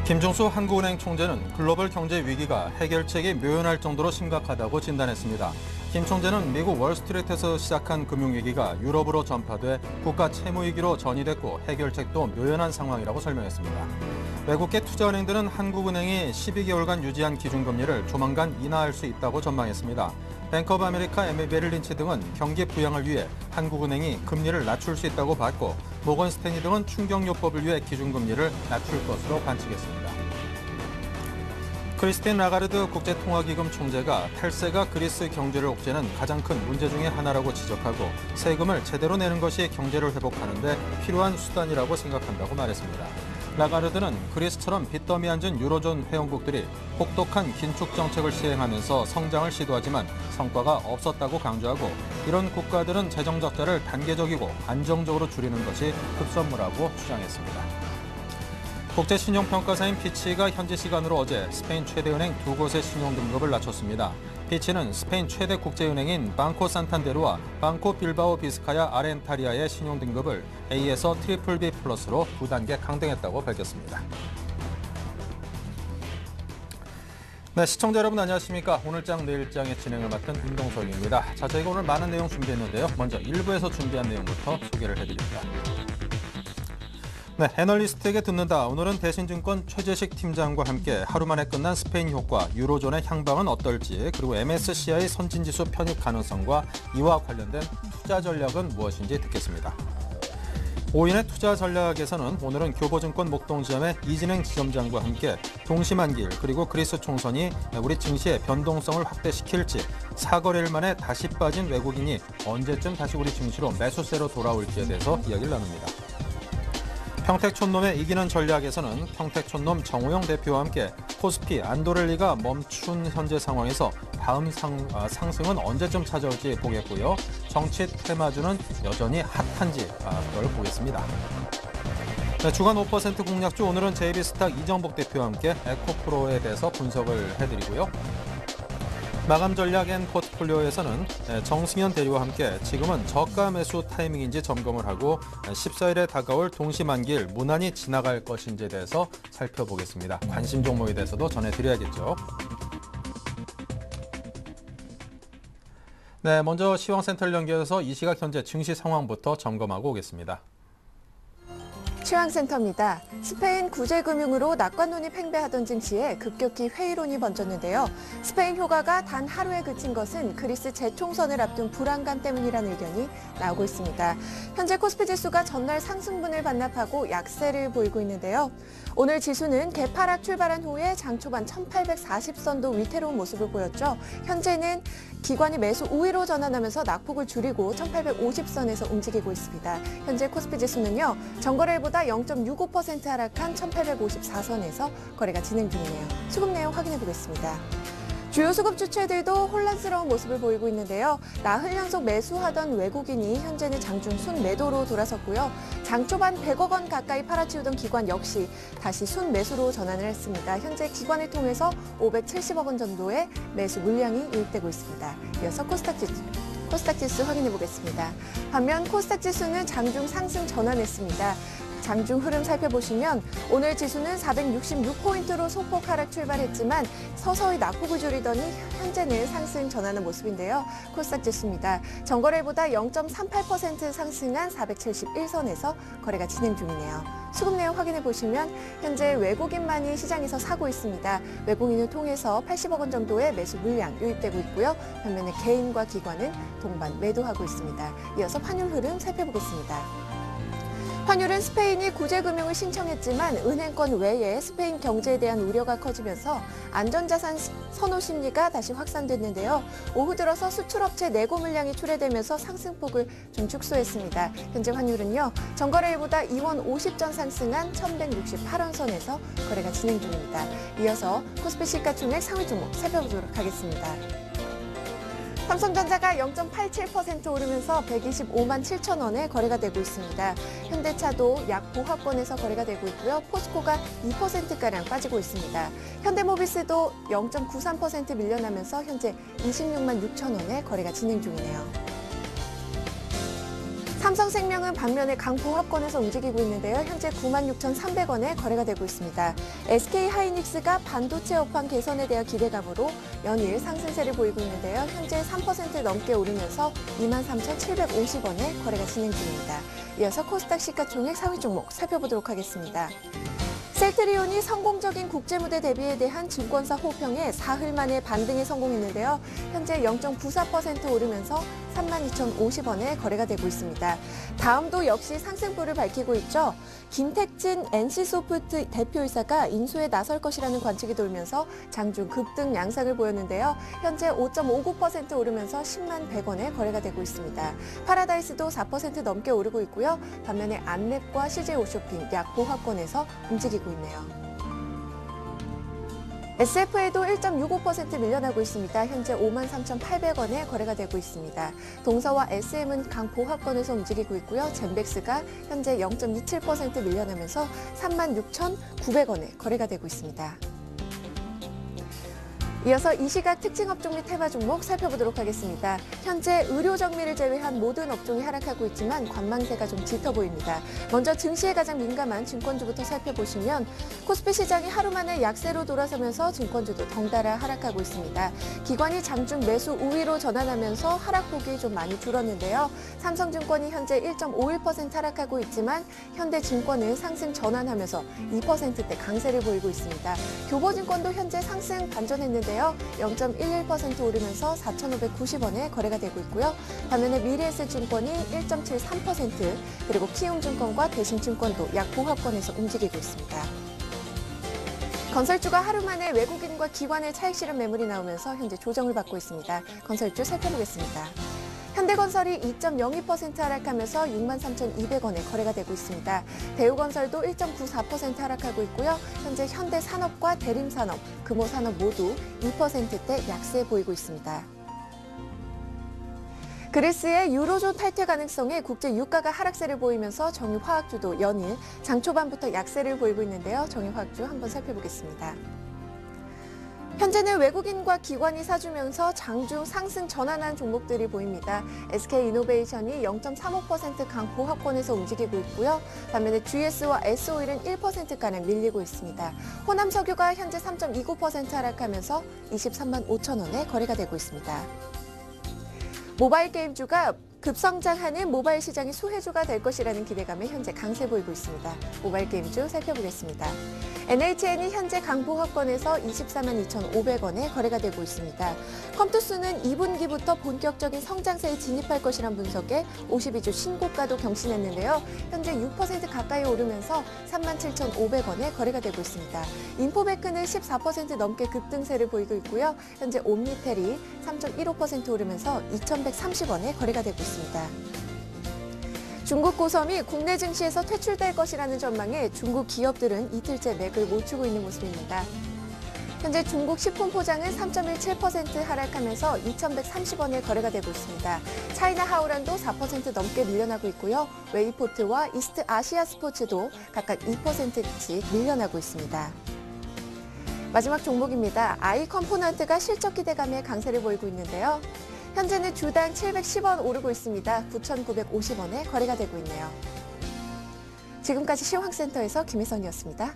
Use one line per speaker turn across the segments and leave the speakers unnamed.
김종수 한국은행 총재는 글로벌 경제 위기가 해결책이 묘연할 정도로 심각하다고 진단했습니다. 김 총재는 미국 월스트리트에서 시작한 금융위기가 유럽으로 전파돼 국가 채무위기로 전이됐고 해결책도 묘연한 상황이라고 설명했습니다. 외국계 투자은행들은 한국은행이 12개월간 유지한 기준금리를 조만간 인하할 수 있다고 전망했습니다. 뱅크 오브 아메리카, 메릴 린치 등은 경기 부양을 위해 한국은행이 금리를 낮출 수 있다고 봤고 모건 스탠리 등은 충격요법을 위해 기준금리를 낮출 것으로 관측했습니다. 크리스틴 라가르드 국제통화기금 총재가 탈세가 그리스 경제를 옥죄는 가장 큰 문제 중에 하나라고 지적하고 세금을 제대로 내는 것이 경제를 회복하는 데 필요한 수단이라고 생각한다고 말했습니다. 라가르드는 그리스처럼 빚더미 앉은 유로존 회원국들이 혹독한 긴축 정책을 시행하면서 성장을 시도하지만 성과가 없었다고 강조하고 이런 국가들은 재정 적자를 단계적이고 안정적으로 줄이는 것이 급선무라고 주장했습니다. 국제신용평가사인 피치가 현지 시간으로 어제 스페인 최대 은행 두 곳의 신용등급을 낮췄습니다. 피치는 스페인 최대 국제은행인 방코 산탄데르와 방코 빌바오 비스카야 아렌타리아의 신용등급을 A에서 BBB 플러스로 2단계 강등했다고 밝혔습니다. 네, 시청자 여러분 안녕하십니까? 오늘장 내일장의 진행을 맡은 임동석입니다. 자, 저희가 오늘 많은 내용 준비했는데요. 먼저 1부에서 준비한 내용부터 소개를 해드립니다. 네, 애널리스트에게 듣는다. 오늘은 대신증권 최재식 팀장과 함께 하루 만에 끝난 스페인 효과, 유로존의 향방은 어떨지, 그리고 MSCI 선진지수 편입 가능성과 이와 관련된 투자 전략은 무엇인지 듣겠습니다. 5인의 투자 전략에서는 오늘은 교보증권 목동지점의 이진행 지점장과 함께 동시만기일 그리고 그리스 총선이 우리 증시의 변동성을 확대시킬지, 사거래일 만에 다시 빠진 외국인이 언제쯤 다시 우리 증시로 매수세로 돌아올지에 대해서 이야기를 나눕니다. 평택촌놈의 이기는 전략에서는 평택촌놈 정우영 대표와 함께 코스피 안도렐리가 멈춘 현재 상황에서 다음 상승은 언제쯤 찾아올지 보겠고요. 정치 테마주는 여전히 핫한지 그걸 보겠습니다. 네, 주간 5% 공략주 오늘은 JB스탁 이정복 대표와 함께 에코프로에 대해서 분석을 해드리고요. 마감 전략 앤 포트폴리오에서는 정승현 대리와 함께 지금은 저가 매수 타이밍인지 점검을 하고 14일에 다가올 동시만기일 무난히 지나갈 것인지에 대해서 살펴보겠습니다. 관심 종목에 대해서도 전해드려야겠죠. 네, 먼저 시황센터를 연결해서 이 시각 현재 증시 상황부터 점검하고 오겠습니다.
시황센터입니다. 스페인 구제금융으로 낙관론이 팽배하던 증시에 급격히 회의론이 번졌는데요. 스페인 효과가 단 하루에 그친 것은 그리스 재총선을 앞둔 불안감 때문이라는 의견이 나오고 있습니다. 현재 코스피 지수가 전날 상승분을 반납하고 약세를 보이고 있는데요. 오늘 지수는 개파락 출발한 후에 장 초반 1840선도 위태로운 모습을 보였죠. 현재는 기관이 매수 우위로 전환하면서 낙폭을 줄이고 1850선에서 움직이고 있습니다. 현재 코스피 지수는요, 전거래일보다 0.65% 하락한 1854선에서 거래가 진행 중이네요. 수급 내용 확인해 보겠습니다. 주요 수급 주체들도 혼란스러운 모습을 보이고 있는데요. 나흘 연속 매수하던 외국인이 현재는 장중 순매도로 돌아섰고요. 장 초반 100억 원 가까이 팔아치우던 기관 역시 다시 순매수로 전환을 했습니다. 현재 기관을 통해서 570억 원 정도의 매수 물량이 유입되고 있습니다. 이어서 코스닥 지수 확인해 보겠습니다. 반면 코스닥 지수는 장중 상승 전환했습니다. 장중 흐름 살펴보시면 오늘 지수는 466포인트로 소폭 하락 출발했지만 서서히 낙폭을 줄이더니 현재는 상승 전하는 모습인데요. 코스닥 지수입니다. 전거래일보다 0.38% 상승한 471선에서 거래가 진행 중이네요. 수급 내용 확인해 보시면 현재 외국인만이 시장에서 사고 있습니다. 외국인을 통해서 80억 원 정도의 매수 물량 유입되고 있고요. 반면에 개인과 기관은 동반 매도하고 있습니다. 이어서 환율 흐름 살펴보겠습니다. 환율은 스페인이 구제금융을 신청했지만 은행권 외에 스페인 경제에 대한 우려가 커지면서 안전자산 선호 심리가 다시 확산됐는데요. 오후 들어서 수출업체 내고 물량이 출회되면서 상승폭을 좀 축소했습니다. 현재 환율은요, 전거래일보다 2원 50전 상승한 1168원 선에서 거래가 진행 중입니다. 이어서 코스피 시가총액 상위 종목 살펴보도록 하겠습니다. 삼성전자가 0.87% 오르면서 125만 7천 원에 거래가 되고 있습니다. 현대차도 약 보합권에서 거래가 되고 있고요. 포스코가 2%가량 빠지고 있습니다. 현대모비스도 0.93% 밀려나면서 현재 26만 6천 원에 거래가 진행 중이네요. 삼성생명은 반면에 강보합권에서 움직이고 있는데요. 현재 96,300원에 거래가 되고 있습니다. SK하이닉스가 반도체 업황 개선에 대한 기대감으로 연일 상승세를 보이고 있는데요. 현재 3% 넘게 오르면서 23,750원에 거래가 진행 중입니다. 이어서 코스닥 시가총액 상위 종목 살펴보도록 하겠습니다. 셀트리온이 성공적인 국제무대 대비에 대한 증권사 호평에 사흘 만에 반등에 성공했는데요. 현재 0.94% 오르면서 32,050원에 거래가 되고 있습니다. 다음도 역시 상승폭을 밝히고 있죠. 김택진 NC소프트 대표이사가 인수에 나설 것이라는 관측이 돌면서 장중 급등 양상을 보였는데요. 현재 5.59% 오르면서 10만 100원에 거래가 되고 있습니다. 파라다이스도 4% 넘게 오르고 있고요. 반면에 안랩과 CJ오쇼핑 약 보합권에서 움직이고 있네요. SFA도 1.65% 밀려나고 있습니다. 현재 53,800원에 거래가 되고 있습니다. 동서와 SM은 강보합권에서 움직이고 있고요. 젠백스가 현재 0.27% 밀려나면서 36,900원에 거래가 되고 있습니다. 이어서 이 시각 특징 업종 및 테마 종목 살펴보도록 하겠습니다. 현재 의료 정미를 제외한 모든 업종이 하락하고 있지만 관망세가 좀 짙어 보입니다. 먼저 증시에 가장 민감한 증권주부터 살펴보시면 코스피 시장이 하루 만에 약세로 돌아서면서 증권주도 덩달아 하락하고 있습니다. 기관이 장중 매수 우위로 전환하면서 하락폭이 좀 많이 줄었는데요. 삼성증권이 현재 1.51% 하락하고 있지만 현대증권은 상승 전환하면서 2%대 강세를 보이고 있습니다. 교보증권도 현재 상승 반전했는데 0.11% 오르면서 4,590원에 거래가 되고 있고요. 반면에 미래에셋증권이 1.73%, 그리고 키움증권과 대신증권도 약 보합권에서 움직이고 있습니다. 건설주가 하루 만에 외국인과 기관의 차익 실현 매물이 나오면서 현재 조정을 받고 있습니다. 건설주 살펴보겠습니다. 현대건설이 2.02% 하락하면서 63,200원에 거래가 되고 있습니다. 대우건설도 1.94% 하락하고 있고요. 현재 현대산업과 대림산업, 금호산업 모두 2%대 약세 보이고 있습니다. 그리스의 유로존 탈퇴 가능성에 국제 유가가 하락세를 보이면서 정유화학주도 연일 장 초반부터 약세를 보이고 있는데요. 정유화학주 한번 살펴보겠습니다. 현재는 외국인과 기관이 사주면서 장중 상승 전환한 종목들이 보입니다. SK이노베이션이 0.35% 강보합권에서 움직이고 있고요. 반면에 GS와 S오일은 1%가량 밀리고 있습니다. 호남석유가 현재 3.29% 하락하면서 23만 5천 원에 거래가 되고 있습니다. 모바일 게임주가 급성장하는 모바일 시장이 수혜주가 될 것이라는 기대감에 현재 강세 보이고 있습니다. 모바일 게임주 살펴보겠습니다. NHN이 현재 강보합권에서 24만 2,500원에 거래가 되고 있습니다. 컴투스는 2분기부터 본격적인 성장세에 진입할 것이란 분석에 52주 신고가도 경신했는데요. 현재 6% 가까이 오르면서 37,500원에 거래가 되고 있습니다. 인포베크는 14% 넘게 급등세를 보이고 있고요. 현재 옴니텔이 3.15% 오르면서 2,130원에 거래가 되고 있습니다. 중국 고섬이 국내 증시에서 퇴출될 것이라는 전망에 중국 기업들은 이틀째 맥을 못 추고 있는 모습입니다. 현재 중국 식품 포장은 3.17% 하락하면서 2,130원에 거래가 되고 있습니다. 차이나 하오란도 4% 넘게 밀려나고 있고요. 웨이포트와 이스트 아시아 스포츠도 각각 2%씩 밀려나고 있습니다. 마지막 종목입니다. 아이컴포넌트가 실적 기대감에 강세를 보이고 있는데요. 현재는 주당 710원 오르고 있습니다. 9,950원에 거래가 되고 있네요. 지금까지 시황센터에서 김혜선이었습니다.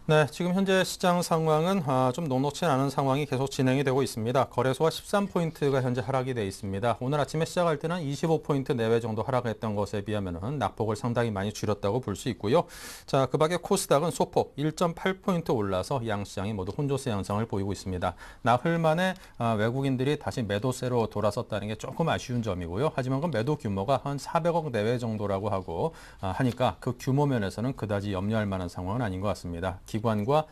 네, 지금 현재 시장 상황은 좀 녹록치 않은 상황이 계속 진행이 되고 있습니다. 거래소가 13포인트가 현재 하락이 돼 있습니다. 오늘 아침에 시작할 때는 25포인트 내외 정도 하락했던 것에 비하면 낙폭을 상당히 많이 줄였다고 볼 수 있고요. 자, 그 밖에 코스닥은 소폭 1.8포인트 올라서 양시장이 모두 혼조세 양상을 보이고 있습니다. 나흘 만에 외국인들이 다시 매도세로 돌아섰다는 게 조금 아쉬운 점이고요. 하지만 그 매도 규모가 한 400억 내외 정도라고 하고 하니까 그 규모 면에서는 그다지 염려할 만한 상황은 아닌 것 같습니다. 기관과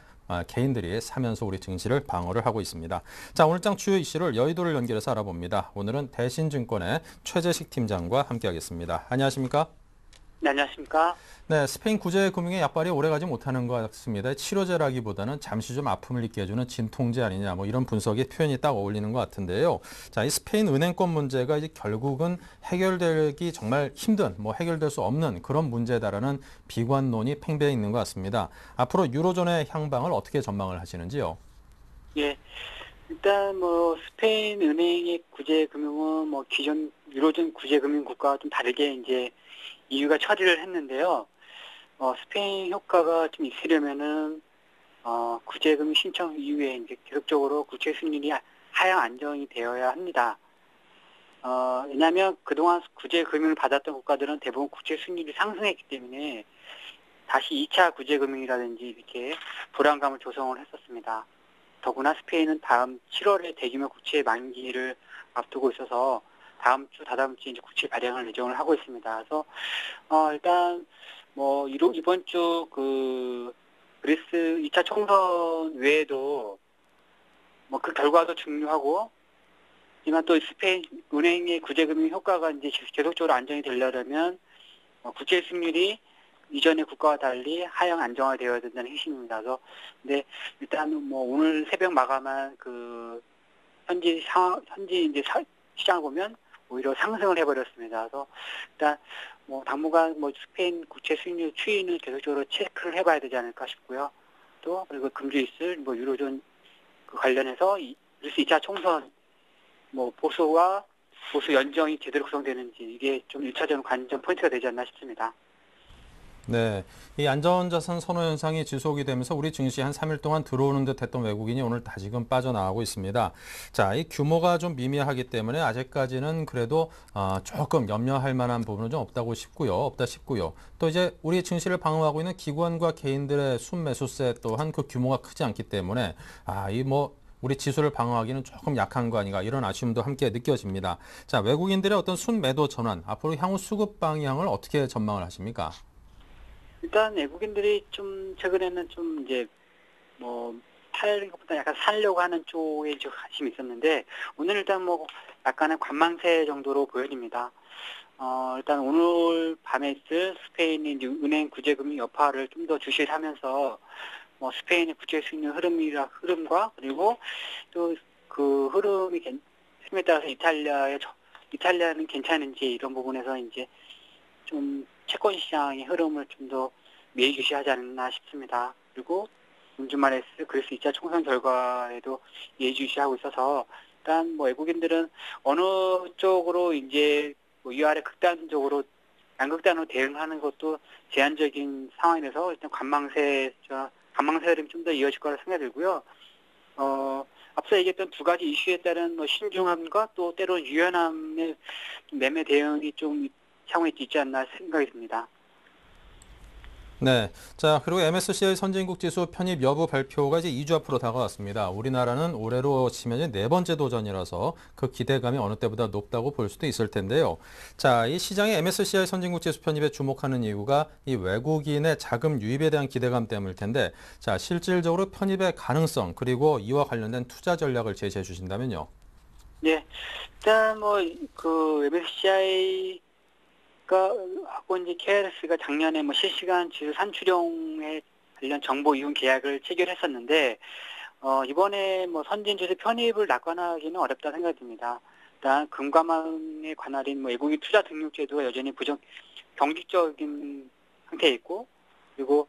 개인들이 사면서 우리 증시를 방어를 하고 있습니다. 자, 오늘장 주요 이슈를 여의도를 연결해서 알아봅니다. 오늘은 대신증권의 최재식 팀장과 함께하겠습니다. 안녕하십니까?
네, 안녕하십니까?
네, 스페인 구제금융의 약발이 오래가지 못하는 것 같습니다. 치료제라기보다는 잠시 좀 아픔을 잊게 해주는 진통제 아니냐, 뭐 이런 분석의 표현이 딱 어울리는 것 같은데요. 자, 이 스페인 은행권 문제가 이제 결국은 해결되기 정말 힘든, 뭐 해결될 수 없는 그런 문제다라는 비관론이 팽배해 있는 것 같습니다. 앞으로 유로존의 향방을 어떻게 전망을 하시는지요?
예, 일단 뭐 스페인 은행의 구제 금융은 뭐 기존 유로존 구제 금융 국가와 좀 다르게 이제 EU가 처리를 했는데요. 스페인 효과가 좀 있으려면은 구제 금융 신청 이후에 이제 계속적으로 구체 수익률이 하향 안정이 되어야 합니다. 왜냐하면 그동안 구제 금융을 받았던 국가들은 대부분 구체 수익률이 상승했기 때문에 다시 2차 구제 금융이라든지 이렇게 불안감을 조성을 했었습니다. 더구나 스페인은 다음 7월에 대규모 국채 만기를 앞두고 있어서 다음 주, 다다음 주에 이제 국채 발행을 예정을 하고 있습니다. 그래서, 일단, 뭐, 이번 주 그리스 2차 총선 외에도 뭐 그 결과도 중요하고, 하지만 또 스페인 은행의 구제금융 효과가 이제 계속적으로 안정이 되려면, 국채 수익률이 이전의 국가와 달리 하향 안정화되어야 된다는 핵심입니다. 그래서 근데 일단 뭐 오늘 새벽 마감한 현지 이제 시장을 보면 오히려 상승을 해버렸습니다. 그래서 일단 뭐 당분간 뭐 스페인 국채 수익률 추이는 계속적으로 체크를 해봐야 되지 않을까 싶고요. 또 그리고 금주 있을 뭐 유로존 관련해서 그리스 2차 총선 뭐 보수 연정이 제대로 구성되는지 이게 좀 1차적인 관전 포인트가 되지 않나 싶습니다.
네, 이 안전자산 선호 현상이 지속이 되면서 우리 증시 한 3일 동안 들어오는 듯 했던 외국인이 오늘 다시금 빠져나가고 있습니다. 자, 이 규모가 좀 미미하기 때문에 아직까지는 그래도 조금 염려할 만한 부분은 좀 없다 싶고요. 또 이제 우리 증시를 방어하고 있는 기관과 개인들의 순매수세 또한 그 규모가 크지 않기 때문에 우리 지수를 방어하기는 조금 약한 거 아닌가 이런 아쉬움도 함께 느껴집니다. 자, 외국인들의 어떤 순매도 전환, 앞으로 향후 수급 방향을 어떻게 전망을 하십니까?
일단 외국인들이 좀 최근에는 좀 이제 뭐 팔는 것보다 약간 살려고 하는 쪽에 좀 관심이 있었는데 오늘 일단 뭐 약간의 관망세 정도로 보여집니다. 일단 오늘 밤에 있을 스페인의 이제 은행 구제금융 여파를 좀 더 주시를 하면서 뭐 스페인의 국제 수익률 흐름과 그리고 또 그 흐름에 따라서 이탈리아는 괜찮은지 이런 부분에서 이제 좀 채권 시장의 흐름을 좀 더 예의주시하지 않나 싶습니다. 그리고 주말에 그리스 2차 총선 결과에도 예의주시하고 있어서 일단 뭐 외국인들은 어느 쪽으로 이제 뭐 위아래 양극단으로 대응하는 것도 제한적인 상황이라서 일단 관망세 흐름이 좀 더 이어질 거라 생각이 들고요. 앞서 얘기했던 두 가지 이슈에 따른 뭐 신중함과 또 때로 유연함의 매매 대응이 좀 향후에 있지 않나 생각이 듭니다.
네. 자, 그리고 MSCI 선진국 지수 편입 여부 발표가 이제 2주 앞으로 다가왔습니다. 우리나라는 올해로 치면 이제 네 번째 도전이라서 그 기대감이 어느 때보다 높다고 볼 수도 있을 텐데요. 자, 이 시장의 MSCI 선진국 지수 편입에 주목하는 이유가 이 외국인의 자금 유입에 대한 기대감 때문일 텐데, 자, 실질적으로 편입의 가능성 그리고 이와 관련된 투자 전략을 제시해 주신다면요.
예. 일단 뭐 MSCI 하고 이제 KRS가 작년에 뭐 실시간 지수 산출용에 관련 정보 이용 계약을 체결했었는데 이번에 뭐 선진 지수 편입을 낙관하기는 어렵다 생각이 듭니다. 일단 금감원의 관할인 뭐 외국인 투자 등록 제도가 여전히 경직적인 상태에 있고 그리고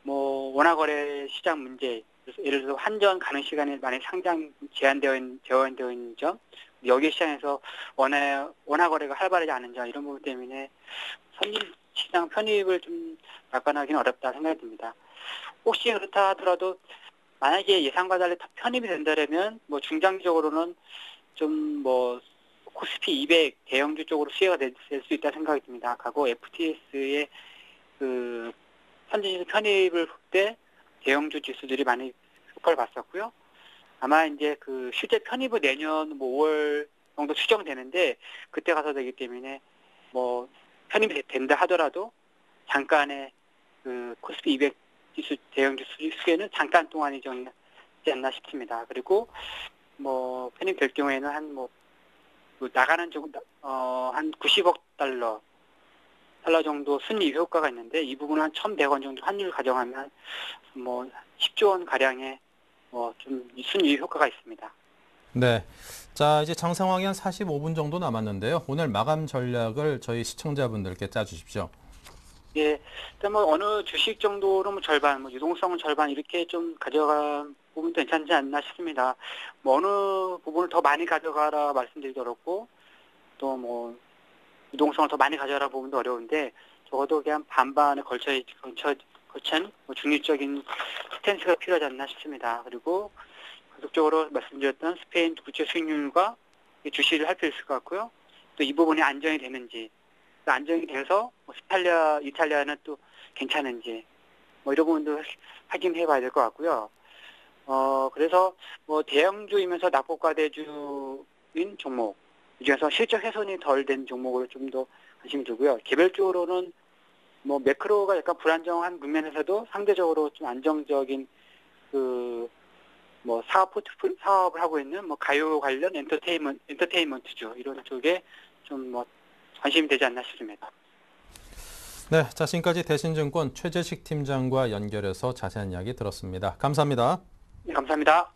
뭐 원화거래 시장 문제 예를 들어서 환전 가능 시간이 많이 상장 제한되어 있는 점 여기 시장에서 원화 거래가 활발하지 않은 점 이런 부분 때문에 선진 시장 편입을 좀 낙관하기는 어렵다 생각이 듭니다. 혹시 그렇다 하더라도 만약에 예상과 달리 편입이 된다면 뭐 중장기적으로는 좀 뭐 코스피 200 대형주 쪽으로 수혜가 될 수 있다 생각이 듭니다. 과거 FTS의 그 선진 편입을 볼 때 대형주 지수들이 많이 효과를 봤었고요. 아마 이제 그 실제 편입은 내년 뭐 5월 정도 추정되는데 그때 가서 되기 때문에 뭐 편입이 된다 하더라도 잠깐의 그 코스피 200 지수 대형주 수혜는 잠깐 동안이지 않나 싶습니다. 그리고 뭐 편입될 경우에는 나가는 한 90억 달러 정도 순이익 효과가 있는데 이 부분은 한 1,100원 정도 환율 가정하면 뭐 10조 원 가량의 좀 순이익 효과가 있습니다.
네. 자, 이제 장 상황이 한 45분 정도 남았는데요. 오늘 마감 전략을 저희 시청자분들께 짜주십시오.
예, 일단 뭐 어느 주식 정도로 뭐 절반, 뭐 유동성은 절반 이렇게 좀 부분도 괜찮지 않나 싶습니다. 뭐 어느 부분을 더 많이 가져가라 말씀드리기 어렵고 또 뭐 유동성을 더 많이 가져가라 부분도 어려운데 적어도 그냥 반반에 걸친 뭐 중립적인 스탠스가 필요하지 않나 싶습니다. 그리고 계속적으로 말씀드렸던 스페인 국채 수익률과 주시를 할 필요 있을 것 같고요. 또 이 부분이 안정이 되는지, 또 안정이 돼서 뭐 이탈리아는 또 괜찮은지, 뭐 이런 부분도 확인해 봐야 될 것 같고요. 그래서 뭐 대형주이면서 낙폭과대주인 종목, 이 중에서 실적 훼손이 덜 된 종목으로 좀 더 관심이 두고요. 개별적으로는 뭐 매크로가 약간 불안정한 국면에서도 상대적으로 좀 안정적인 뭐 사업을 하고 있는 뭐 가요 관련 엔터테인먼트주 이런 쪽에 좀 뭐 관심이 되지 않나 싶습니다.
네, 자, 지금까지 대신증권 최재식 팀장과 연결해서 자세한 이야기 들었습니다. 감사합니다.
네, 감사합니다.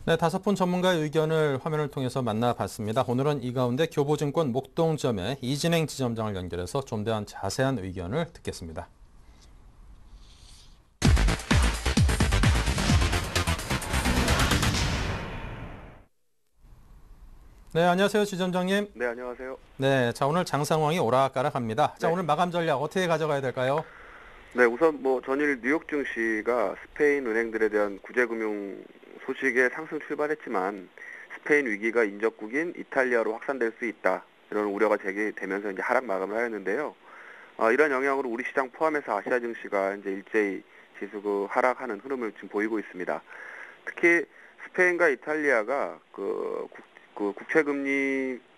네, 5분 전문가의 의견을 화면을 통해서 만나봤습니다. 오늘은 이 가운데 교보증권 목동점의 이진행 지점장을 연결해서 좀 더 자세한 의견을 듣겠습니다. 네, 안녕하세요, 지점장님.
네, 안녕하세요.
네, 자, 오늘 장 상황이 오락가락합니다. 자,
네.
오늘 마감 전략 어떻게 가져가야 될까요?
네, 우선 뭐 전일 뉴욕 증시가 스페인 은행들에 대한 구제금융 소식에 상승 출발했지만 스페인 위기가 인접국인 이탈리아로 확산될 수 있다. 이런 우려가 제기되면서 이제 하락 마감을 하였는데요. 이런 영향으로 우리 시장 포함해서 아시아 증시가 이제 일제히 지수 하락하는 흐름을 지금 보이고 있습니다. 특히 스페인과 이탈리아가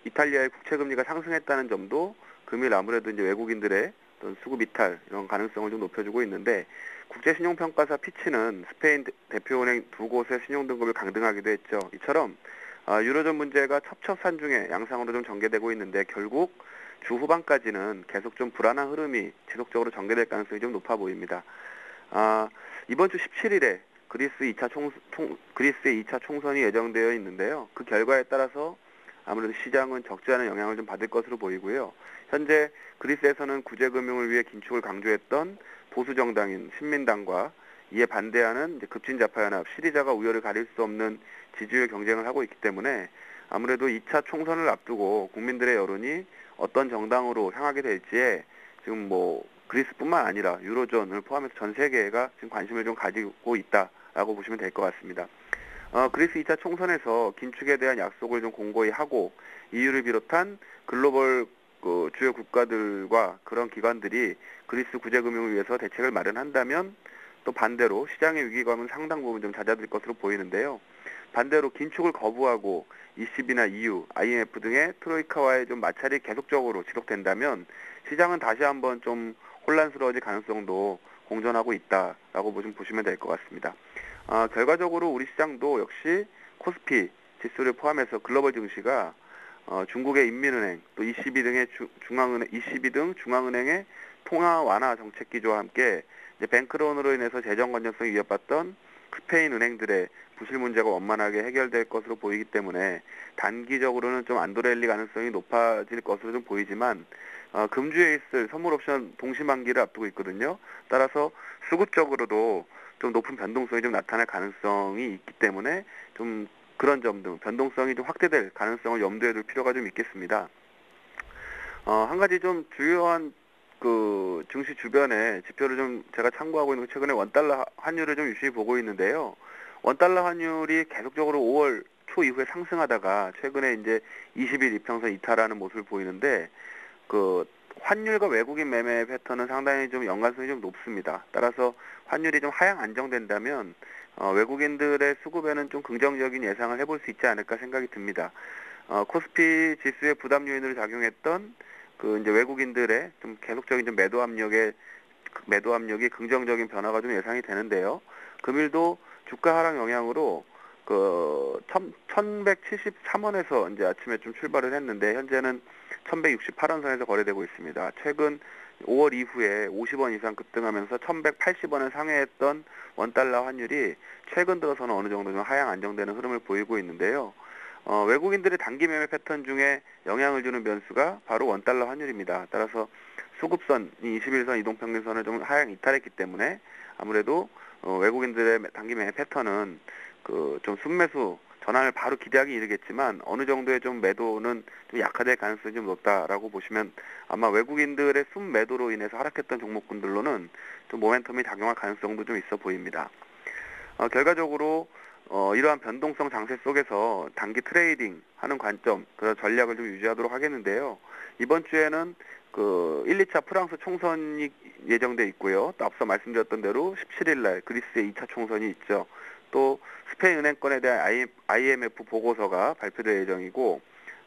이탈리아의 국채금리가 상승했다는 점도 금일 아무래도 이제 외국인들의 어떤 수급 이탈 이런 가능성을 좀 높여주고 있는데 국제신용평가사 피치는 스페인 대표은행 두 곳의 신용등급을 강등하기도 했죠. 이처럼 유로존 문제가 첩첩산중에 양상으로 좀 전개되고 있는데 결국 주 후반까지는 계속 좀 불안한 흐름이 지속적으로 전개될 가능성이 좀 높아 보입니다. 이번 주 17일에 그리스의 2차 총선이 예정되어 있는데요. 그 결과에 따라서 아무래도 시장은 적지 않은 영향을 좀 받을 것으로 보이고요. 현재 그리스에서는 구제금융을 위해 긴축을 강조했던 보수정당인 신민당과 이에 반대하는 이제 급진자파연합 시리자가 우열을 가릴 수 없는 지지율 경쟁을 하고 있기 때문에 아무래도 2차 총선을 앞두고 국민들의 여론이 어떤 정당으로 향하게 될지에 지금 뭐 그리스뿐만 아니라 유로존을 포함해서 전 세계가 지금 관심을 좀 가지고 있다라고 보시면 될 것 같습니다. 그리스 2차 총선에서 긴축에 대한 약속을 좀 공고히 하고 EU를 비롯한 글로벌 주요 국가들과 그런 기관들이 그리스 구제금융을 위해서 대책을 마련한다면 또 반대로 시장의 위기감은 상당 부분 좀 잦아들 것으로 보이는데요. 반대로 긴축을 거부하고 ECB나 EU, IMF 등의 트로이카와의 좀 마찰이 계속적으로 지속된다면 시장은 다시 한번 좀 혼란스러워질 가능성도 공존하고 있다라고 보시면 될 것 같습니다. 결과적으로 우리 시장도 역시 코스피 지수를 포함해서 글로벌 증시가 중국의 인민은행 또 ECB 등 중앙은행의 통화 완화 정책 기조와 함께 이제 뱅크런으로 인해서 재정 건전성이 위협받던 스페인 은행들의 부실 문제가 원만하게 해결될 것으로 보이기 때문에 단기적으로는 좀 안도랠리 가능성이 높아질 것으로 좀 보이지만 금주에 있을 선물 옵션 동시만기를 앞두고 있거든요. 따라서 수급적으로도 좀 높은 변동성이 좀 나타날 가능성이 있기 때문에 좀 그런 점 등 변동성이 좀 확대될 가능성을 염두에 둘 필요가 좀 있겠습니다. 한 가지 좀 주요한 증시 주변에 지표를 좀 제가 참고하고 있는 최근에 원달러 환율을 좀 유심히 보고 있는데요. 원달러 환율이 계속적으로 5월 초 이후에 상승하다가 최근에 이제 20일 이평선 이탈하는 모습을 보이는데 환율과 외국인 매매 패턴은 상당히 좀 연관성이 좀 높습니다. 따라서 환율이 좀 하향 안정된다면 외국인들의 수급에는 좀 긍정적인 예상을 해볼 수 있지 않을까 생각이 듭니다. 코스피 지수의 부담 요인으로 작용했던 이제 외국인들의 좀 계속적인 좀 매도 압력이 긍정적인 변화가 좀 예상이 되는데요. 금일도 주가 하락 영향으로 그 1173원에서 이제 아침에 좀 출발을 했는데 현재는 1168원 선에서 거래되고 있습니다. 최근 5월 이후에 50원 이상 급등하면서 1180원을 상회했던 원달러 환율이 최근 들어서는 어느 정도 좀 하향 안정되는 흐름을 보이고 있는데요. 외국인들의 단기 매매 패턴 중에 영향을 주는 변수가 바로 원달러 환율입니다. 따라서 수급선, 21선 이동평균선을 좀 하향 이탈했기 때문에 아무래도 외국인들의 단기 매매 패턴은 그 좀 순매수 전환을 바로 기대하기 이르겠지만 어느 정도의 좀 매도는 좀 약화될 가능성이 좀 높다라고 보시면 아마 외국인들의 순매도로 인해서 하락했던 종목군들로는 좀 모멘텀이 작용할 가능성도 좀 있어 보입니다. 결과적으로 이러한 변동성 장세 속에서 단기 트레이딩 하는 관점, 그런 전략을 좀 유지하도록 하겠는데요. 이번 주에는 그 1, 2차 프랑스 총선이 예정돼 있고요. 또 앞서 말씀드렸던 대로 17일 날 그리스의 2차 총선이 있죠. 또 스페인 은행권에 대한 IMF 보고서가 발표될 예정이고,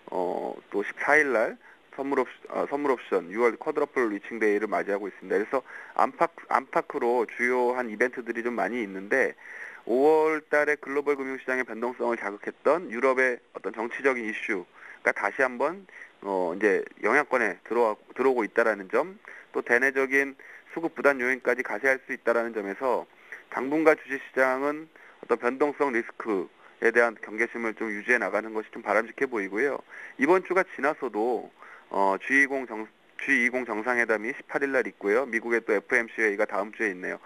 또 14일 날 선물 옵션 6월 쿼드러플 리칭 데이를 맞이하고 있습니다. 그래서 안팎으로 주요한 이벤트들이 좀 많이 있는데 5월 달에 글로벌 금융시장의 변동성을 자극했던 유럽의 어떤 정치적인 이슈가 다시 한번 이제 영향권에 들어오고 있다라는 점, 또 대내적인 수급 부담 요인까지 가세할 수 있다라는 점에서 당분간 주식시장은 어떤 변동성 리스크에 대한 경계심을 좀 유지해 나가는 것이 좀 바람직해 보이고요. 이번 주가 지나서도 G20 정상회담이 18일 날 있고요. 미국의 또 FOMC가 다음 주에 있네요.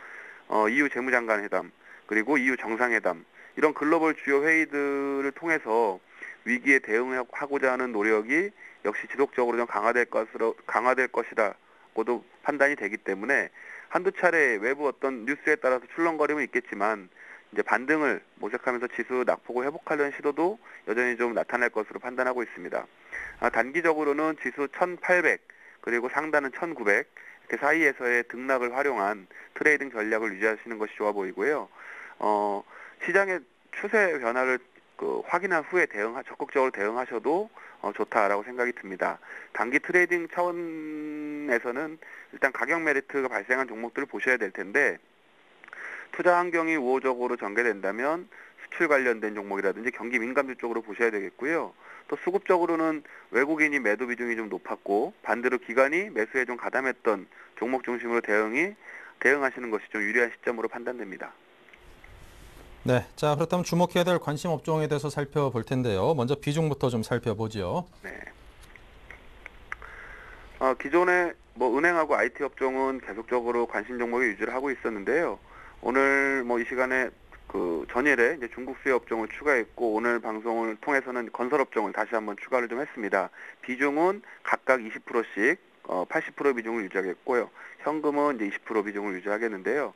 EU 재무장관 회담, 그리고 EU 정상회담, 이런 글로벌 주요 회의들을 통해서 위기에 대응하고자 하는 노력이 역시 지속적으로 좀 강화될 것이다고도 판단이 되기 때문에 한두 차례 외부 어떤 뉴스에 따라서 출렁거림은 있겠지만 이제 반등을 모색하면서 지수 낙폭을 회복하려는 시도도 여전히 좀 나타날 것으로 판단하고 있습니다. 단기적으로는 지수 1800 그리고 상단은 1900 이렇게 사이에서의 등락을 활용한 트레이딩 전략을 유지하시는 것이 좋아 보이고요. 시장의 추세 변화를 확인한 후에 적극적으로 대응하셔도 좋다라고 생각이 듭니다. 단기 트레이딩 차원에서는 일단 가격 메리트가 발생한 종목들을 보셔야 될 텐데, 투자 환경이 우호적으로 전개된다면 수출 관련된 종목이라든지 경기 민감주 쪽으로 보셔야 되겠고요. 또 수급적으로는 외국인이 매도 비중이 좀 높았고 반대로 기관이 매수에 좀 가담했던 종목 중심으로 대응하시는 것이 좀 유리한 시점으로 판단됩니다.
네, 자 그렇다면 주목해야 될 관심 업종에 대해서 살펴볼 텐데요. 먼저 비중부터 좀 살펴보죠.
네. 기존에 은행하고 IT 업종은 계속적으로 관심 종목을 유지를 하고 있었는데요. 오늘 이 시간에 전일에 이제 중국 수혜 업종을 추가했고 오늘 방송을 통해서는 건설 업종을 다시 한번 추가를 좀 했습니다. 비중은 각각 20%씩 80% 비중을 유지하겠고요. 현금은 이제 20% 비중을 유지하겠는데요.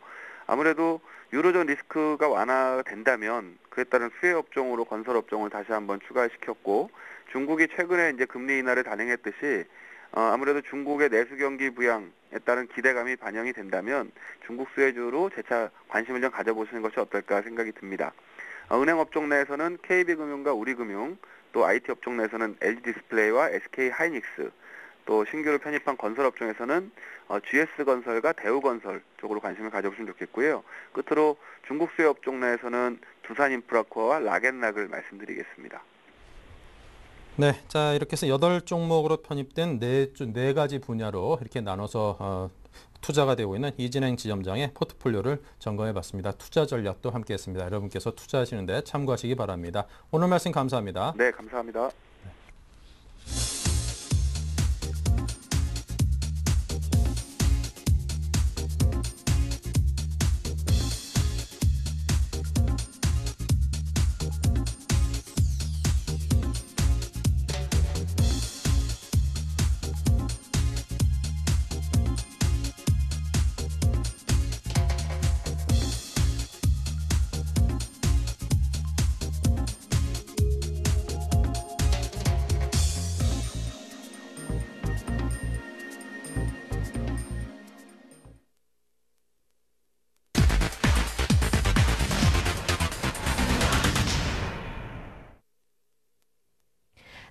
아무래도 유로존 리스크가 완화된다면 그에 따른 수혜 업종으로 건설 업종을 다시 한번 추가시켰고, 중국이 최근에 이제 금리 인하를 단행했듯이 아무래도 중국의 내수 경기 부양에 따른 기대감이 반영이 된다면 중국 수혜주로 재차 관심을 좀 가져보시는 것이 어떨까 생각이 듭니다. 은행 업종 내에서는 KB금융과 우리금융, 또 IT 업종 내에서는 LG디스플레이와 SK하이닉스, 또 신규로 편입한 건설 업종에서는 GS건설과 대우건설 쪽으로 관심을 가져보시면 좋겠고요. 끝으로 중국 수혜 업종 내에서는 두산인프라코어와 락앤락을 말씀드리겠습니다.
네, 자 이렇게 해서 8종목으로 편입된 네 가지 분야로 이렇게 나눠서 투자가 되고 있는 이진행 지점장의 포트폴리오를 점검해봤습니다. 투자 전략도 함께했습니다. 여러분께서 투자하시는 데 참고하시기 바랍니다. 오늘 말씀 감사합니다.
네, 감사합니다.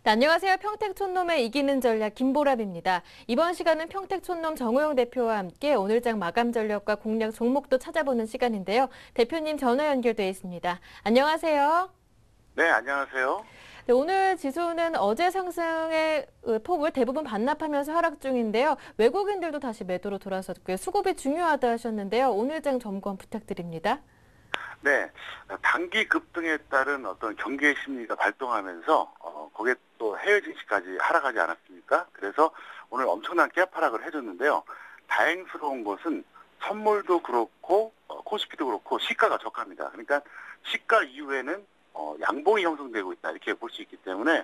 네, 안녕하세요. 평택촌놈의 이기는 전략 김보랍입니다. 이번 시간은 평택촌놈 정우영 대표와 함께 오늘장 마감 전략과 공략 종목도 찾아보는 시간인데요. 대표님 전화 연결돼 있습니다. 안녕하세요.
네, 안녕하세요.
네, 오늘 지수는 어제 상승의 폭을 대부분 반납하면서 하락 중인데요. 외국인들도 다시 매도로 돌아섰고요. 수급이 중요하다 하셨는데요. 오늘장 점검 부탁드립니다.
네, 단기 급등에 따른 어떤 경계 심리가 발동하면서 거기에 또 해외 증시까지 하락하지 않았습니까? 그래서 오늘 엄청난 갭 하락을 해줬는데요. 다행스러운 것은 선물도 그렇고 코스피도 그렇고 시가가 저가입니다. 그러니까 시가 이후에는 양봉이 형성되고 있다 이렇게 볼 수 있기 때문에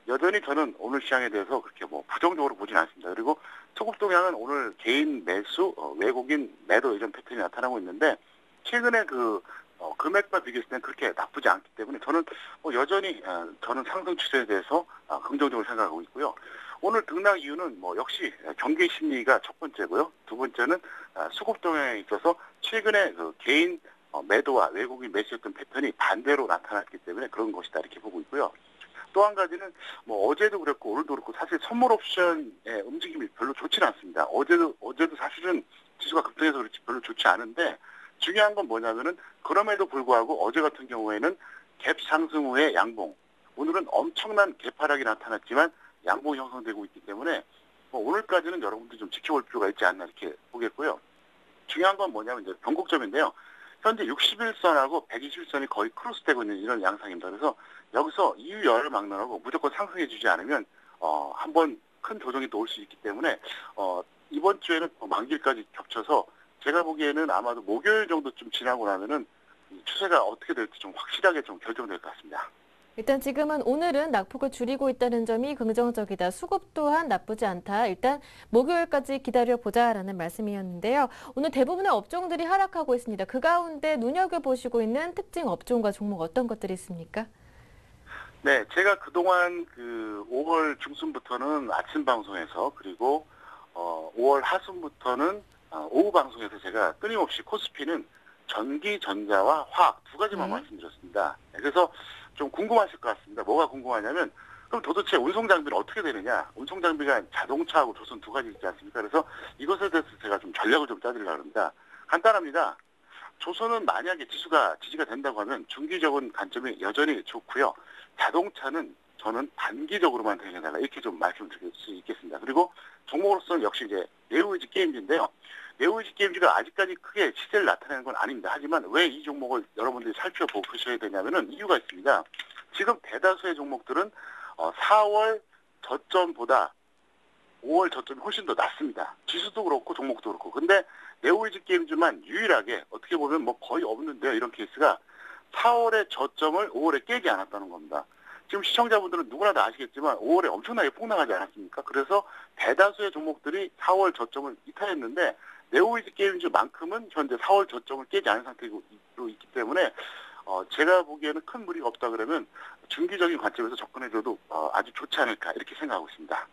여전히 저는 오늘 시장에 대해서 그렇게 뭐 부정적으로 보진 않습니다. 그리고 소급 동향은 오늘 개인 매수, 외국인 매도 이런 패턴이 나타나고 있는데 최근에 금액과 비교했을 때는 그렇게 나쁘지 않기 때문에 저는 여전히 저는 상승 추세에 대해서 긍정적으로 생각하고 있고요. 오늘 등락 이유는 역시 경기 심리가 첫 번째고요. 두 번째는 수급 동향에 있어서 최근에 개인 매도와 외국인 매수했던 패턴이 반대로 나타났기 때문에 그런 것이다 이렇게 보고 있고요. 또 한 가지는 어제도 그랬고 오늘도 그렇고 사실 선물 옵션의 움직임이 별로 좋지는 않습니다. 어제도 사실은 지수가 급등해서 그렇지 별로 좋지 않은데 중요한 건 뭐냐면은 그럼에도 불구하고 어제 같은 경우에는 갭 상승 후에 양봉, 오늘은 엄청난 갭 하락이 나타났지만 양봉이 형성되고 있기 때문에 오늘까지는 여러분들이 좀 지켜볼 필요가 있지 않나 이렇게 보겠고요. 중요한 건 뭐냐면 이제 변곡점인데요. 현재 61선하고 121선이 거의 크로스되고 있는 이런 양상입니다. 그래서 여기서 이유열을 막론하고 무조건 상승해주지 않으면 한번 큰 조정이 또 올 수 있기 때문에 이번 주에는 만기일까지 겹쳐서 제가 보기에는 아마도 목요일 정도쯤 지나고 나면은 추세가 어떻게 될지 좀 확실하게 좀 결정될 것 같습니다.
일단 지금은 오늘은 낙폭을 줄이고 있다는 점이 긍정적이다. 수급 또한 나쁘지 않다. 일단 목요일까지 기다려보자라는 말씀이었는데요. 오늘 대부분의 업종들이 하락하고 있습니다. 그 가운데 눈여겨보시고 있는 특징 업종과 종목 어떤 것들이 있습니까?
네, 제가 그동안 5월 중순부터는 아침 방송에서 그리고 5월 하순부터는 오후 방송에서 제가 끊임없이 코스피는 전기, 전자와 화학 두 가지만 말씀드렸습니다. 그래서 좀 궁금하실 것 같습니다. 뭐가 궁금하냐면 그럼 도대체 운송장비는 어떻게 되느냐? 운송장비가 자동차하고 조선 두 가지 있지 않습니까? 그래서 이것에 대해서 제가 좀 전략을 좀 짜드리려고 합니다. 간단합니다. 조선은 만약에 지수가 지지가 된다고 하면 중기적인 관점이 여전히 좋고요. 자동차는 저는 단기적으로만 대응해달라 이렇게 좀 말씀드릴 수 있겠습니다. 그리고 종목으로서는 역시 이제 네오이지 게임즈인데요. 네오이지 게임즈가 아직까지 크게 시세를 나타내는 건 아닙니다. 하지만 왜 이 종목을 여러분들이 살펴보고 그러셔야 되냐면은 이유가 있습니다. 지금 대다수의 종목들은 4월 저점보다 5월 저점이 훨씬 더 낮습니다. 지수도 그렇고 종목도 그렇고. 근데 네오이지 게임즈만 유일하게 어떻게 보면 거의 없는데요. 이런 케이스가 4월의 저점을 5월에 깨지 않았다는 겁니다. 지금 시청자분들은 누구나 다 아시겠지만 5월에 엄청나게 폭락하지 않았습니까? 그래서 대다수의 종목들이 4월 저점을 이탈했는데 네오이지 게임즈만큼은 현재 4월 저점을 깨지 않은 상태로 있기 때문에 제가 보기에는 큰 무리가 없다 그러면 중기적인 관점에서 접근해줘도 아주 좋지 않을까 이렇게 생각하고 있습니다.